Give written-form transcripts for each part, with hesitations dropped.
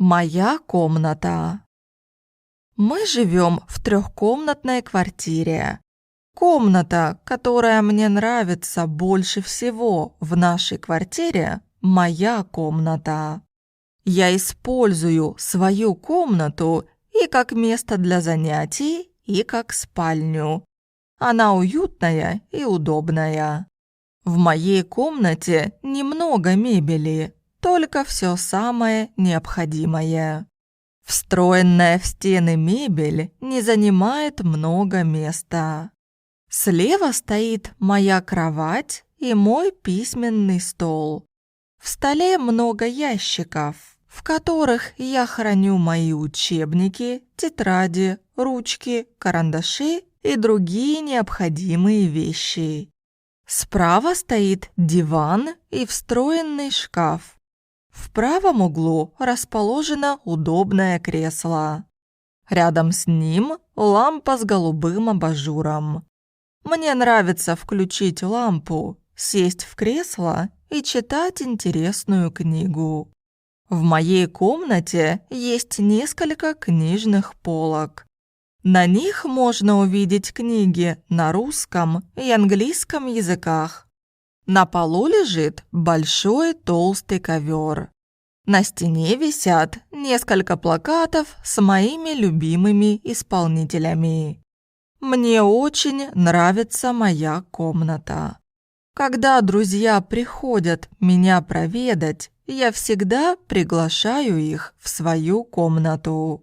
Моя комната. Мы живем в трехкомнатной квартире. Комната, которая мне нравится больше всего в нашей квартире, моя комната. Я использую свою комнату и как место для занятий, и как спальню. Она уютная и удобная. В моей комнате немного мебели, только все самое необходимое. Встроенная в стены мебель не занимает много места. Слева стоит моя кровать и мой письменный стол. В столе много ящиков, в которых я храню мои учебники, тетради, ручки, карандаши и другие необходимые вещи. Справа стоит диван и встроенный шкаф. В правом углу расположено удобное кресло. Рядом с ним лампа с голубым абажуром. Мне нравится включить лампу, сесть в кресло и читать интересную книгу. В моей комнате есть несколько книжных полок. На них можно увидеть книги на русском и английском языках. На полу лежит большой толстый ковер. На стене висят несколько плакатов с моими любимыми исполнителями. Мне очень нравится моя комната. Когда друзья приходят меня проведать, я всегда приглашаю их в свою комнату.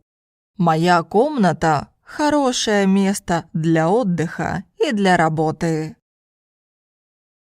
Моя комната – хорошее место для отдыха и для работы.